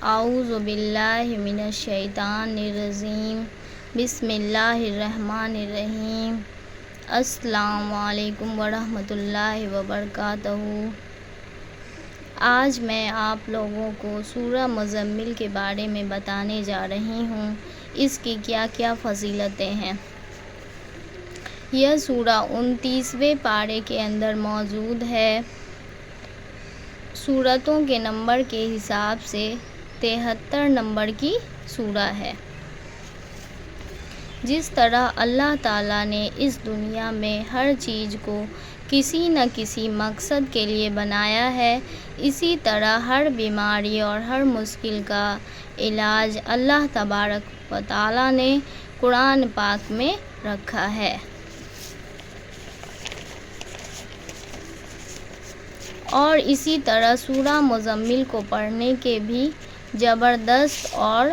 اعوذ باللہ من الشیطان الرجیم بسم اللہ الرحمن الرحیم السلام علیکم ورحمۃ اللہ وبرکاتہ۔ آج میں آپ لوگوں کو سورہ مزمل کے بارے میں بتانے جا رہی ہوں، اس کی کیا کیا فضیلتیں ہیں۔ یہ سورہ 29ویں پارے کے اندر موجود ہے۔ سورتوں کے نمبر کے حساب سے 73 نمبر کی سورہ ہے۔ جس طرح اللہ تعالیٰ نے اس دنیا میں ہر چیز کو کسی نہ کسی مقصد کے لیے بنایا ہے، اسی طرح ہر بیماری اور ہر مشکل کا علاج اللہ تبارک و تعالیٰ نے قرآن پاک میں رکھا ہے۔ اور اسی طرح سورہ مزمل کو پڑھنے کے بھی زبردست اور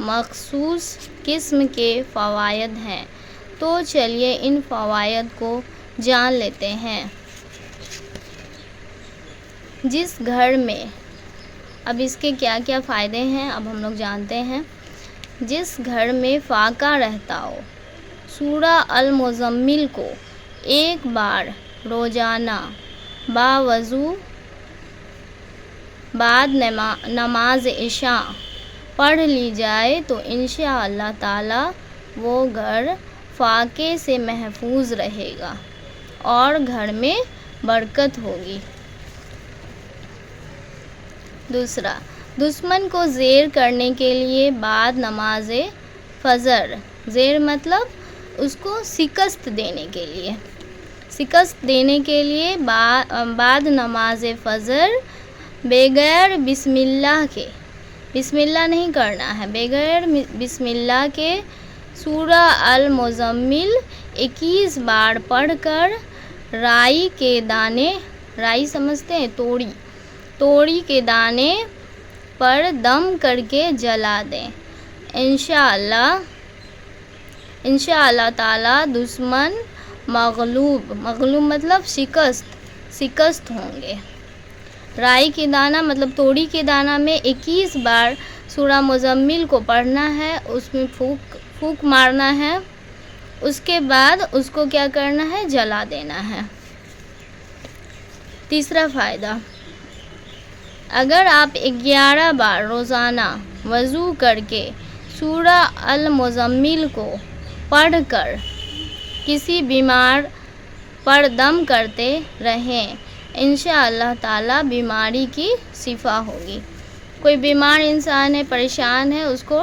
مخصوص قسم کے فوائد ہیں، تو چلیے ان فوائد کو جان لیتے ہیں۔ جس گھر میں اب اس کے کیا کیا فائدے ہیں اب ہم لوگ جانتے ہیں۔ جس گھر میں فاقہ رہتا ہو، سورہ المزمل کو ایک بار روزانہ باوضو بعد نماز عشاء پڑھ لی جائے تو انشاءاللہ تعالی وہ گھر فاقے سے محفوظ رہے گا اور گھر میں برکت ہوگی۔ دوسرا، دشمن کو زیر کرنے کے لیے بعد نماز فجر، زیر مطلب اس کو شکست دینے کے لیے بعد نماز فجر بغیر بسم اللہ کے، بسم اللہ نہیں کرنا ہے، بغیر بسم اللہ کے سورہ المزمل 21 بار پڑھ کر رائی کے دانے، رائی سمجھتے ہیں، توڑی کے دانے پر دم کر کے جلا دیں۔ انشاءاللہ تعالی دشمن مغلوب مطلب شکست ہوں گے۔ رائی کے دانہ مطلب توڑی کے دانہ میں 21 بار سورہ مزمل کو پڑھنا ہے، اس میں پھونک مارنا ہے، اس کے بعد اس کو کیا کرنا ہے، جلا دینا ہے۔ تیسرا فائدہ، اگر آپ 11 بار روزانہ وضو کر کے سورہ المزمل کو پڑھ کر کسی بیمار پر دم کرتے رہیں، انشاءاللہ تعالی بیماری کی شفا ہوگی۔ کوئی بیمار انسان ہے، پریشان ہے، اس کو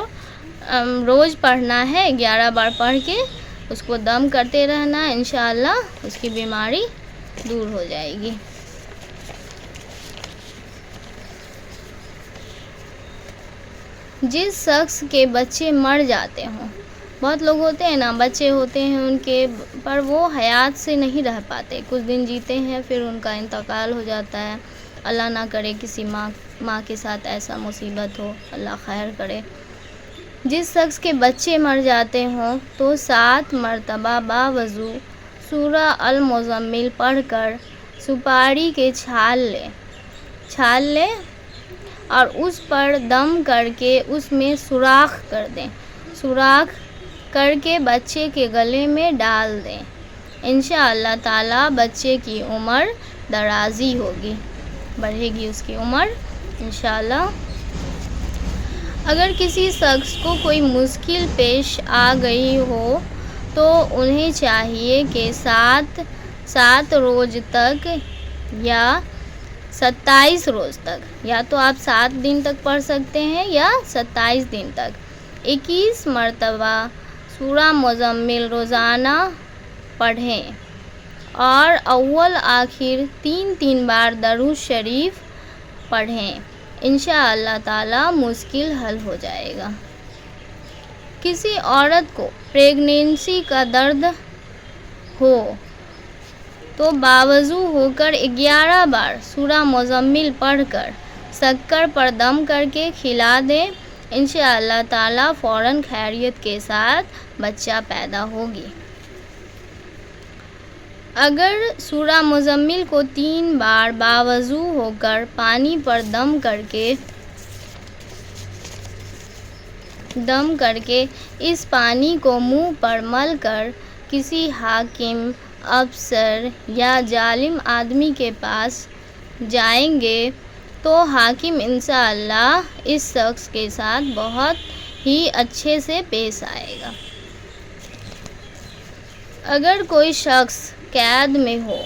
روز پڑھنا ہے، 11 بار پڑھ کے اس کو دم کرتے رہنا ہے، انشاءاللہ اس کی بیماری دور ہو جائے گی۔ جس شخص کے بچے مر جاتے ہوں، بہت لوگ ہوتے ہیں نا، بچے ہوتے ہیں ان کے پر وہ حیات سے نہیں رہ پاتے، کچھ دن جیتے ہیں پھر ان کا انتقال ہو جاتا ہے، اللہ نہ کرے کسی ماں کے ساتھ ایسا مصیبت ہو، اللہ خیر کرے۔ جس شخص کے بچے مر جاتے ہوں تو 7 مرتبہ باوضو سورہ المزمل پڑھ کر سپاری کے چھال لے اور اس پر دم کر کے اس میں سوراخ کر دیں، سوراخ کر کے بچے کے گلے میں ڈال دیں، انشاءاللہ تعالی بچے کی عمر درازی ہوگی، بڑھے گی اس کی عمر انشاءاللہ۔ اگر کسی شخص کو کوئی مشکل پیش آ گئی ہو تو انہیں چاہیے کہ 7 روز تک یا 27 روز تک، یا تو آپ 7 دن تک پڑھ سکتے ہیں یا 27 دن تک 21 مرتبہ سورہ مزمل روزانہ پڑھیں اور اول آخر 3 بار درود شریف پڑھیں، انشاءاللہ تعالی مشکل حل ہو جائے گا۔ کسی عورت کو پریگنینسی کا درد ہو تو باوضو ہو کر 11 بار سورہ مزمل پڑھ کر شکر پر دم کر کے کھلا دیں، انشاءاللہ تعالی فوراً خیریت کے ساتھ بچہ پیدا ہوگی۔ اگر سورہ مزمل کو 3 بار باوضو ہو کر پانی پر دم کر کے دم کر کے اس پانی کو منہ پر مل کر کسی حاکم، افسر یا ظالم آدمی کے پاس جائیں گے تو حاکم انشاءاللہ اس شخص کے ساتھ بہت ہی اچھے سے پیش آئے گا۔ اگر کوئی شخص قید میں ہو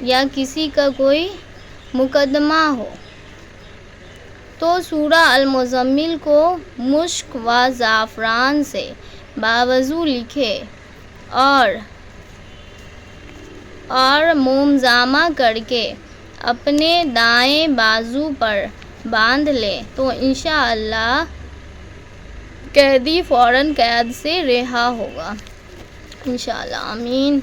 یا کسی کا کوئی مقدمہ ہو تو سورہ المزمل کو مشک و زعفران سے باوضو لکھے اور مومضامہ کر کے اپنے دائیں بازو پر باندھ لے تو انشاءاللہ قیدی فوراً قید سے رہا ہوگا، انشاءاللہ، آمین۔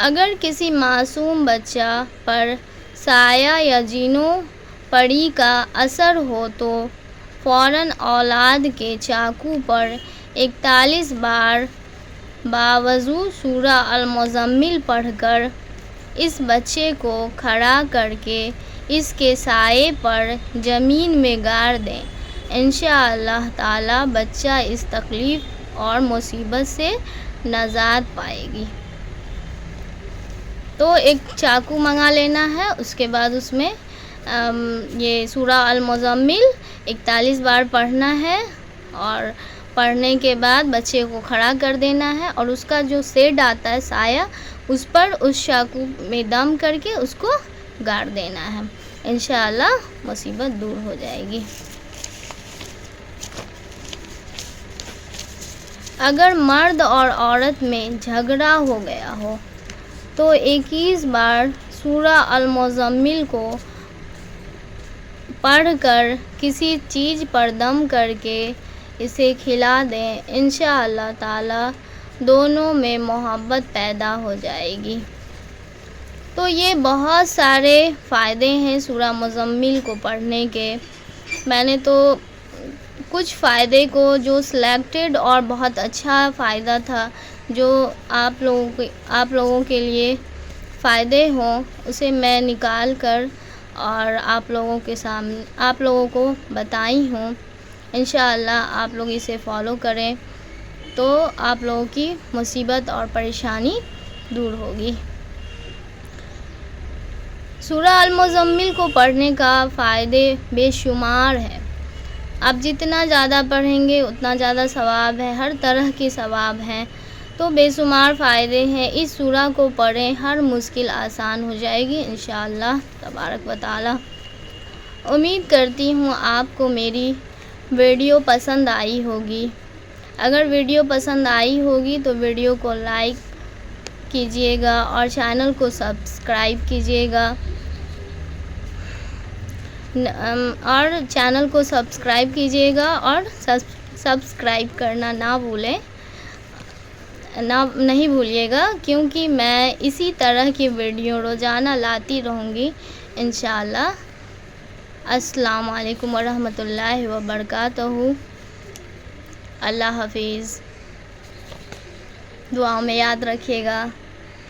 اگر کسی معصوم بچہ پر سایہ یا جن و پری کا اثر ہو تو فوراً اولاد کے چاقو پر 41 بار باوضو سورہ المزمل پڑھ کر اس بچے کو کھڑا کر کے اس کے سائے پر زمین میں گاڑ دیں، انشاءاللہ تعالی بچہ اس تکلیف اور مصیبت سے نجات پائے گی۔ تو ایک چاقو منگا لینا ہے، اس کے بعد اس میں یہ سورہ المزمل 41 بار پڑھنا ہے، اور پڑھنے کے بعد بچے کو کھڑا کر دینا ہے اور اس کا جو شیڈ آتا ہے، سایہ، اس پر اس چاقو میں دم کر کے اس کو گاڑ دینا ہے، انشاءاللہ مصیبت دور ہو جائے گی۔ اگر مرد اور عورت میں جھگڑا ہو گیا ہو تو 21 بار سورہ المزمل کو پڑھ کر کسی چیز پر دم کر کے اسے کھلا دیں، انشاءاللہ تعالی دونوں میں محبت پیدا ہو جائے گی۔ تو یہ بہت سارے فائدے ہیں سورہ مزمل کو پڑھنے کے۔ میں نے تو کچھ فائدے کو جو سلیکٹڈ اور بہت اچھا فائدہ تھا جو آپ لوگوں کے لیے فائدے ہوں، اسے میں نکال کر اور آپ لوگوں کو بتائی ہوں۔ انشاءاللہ آپ لوگ اسے فالو کریں تو آپ لوگوں کی مصیبت اور پریشانی دور ہوگی۔ سورہ المزمل کو پڑھنے کا فائدے بے شمار ہے۔ آپ جتنا زیادہ پڑھیں گے اتنا زیادہ ثواب ہے، ہر طرح کی ثواب ہیں، تو بے شمار فائدے ہیں۔ اس سورہ کو پڑھیں، ہر مشکل آسان ہو جائے گی انشاءاللہ تبارک و تعالی۔ امید کرتی ہوں آپ کو میری ویڈیو پسند آئی ہوگی۔ اگر ویڈیو پسند آئی ہوگی تو ویڈیو کو لائک کیجیے گا اور چینل کو سبسکرائب کیجیے گا، اور سبسکرائب کرنا نہیں بھولیے گا، کیونکہ میں اسی طرح کی ویڈیو روزانہ لاتی رہوں گی انشاءاللہ۔ السلام علیکم ورحمۃ اللہ وبرکاتہ۔ اللہ حافظ۔ دعاؤں میں یاد رکھیے گا۔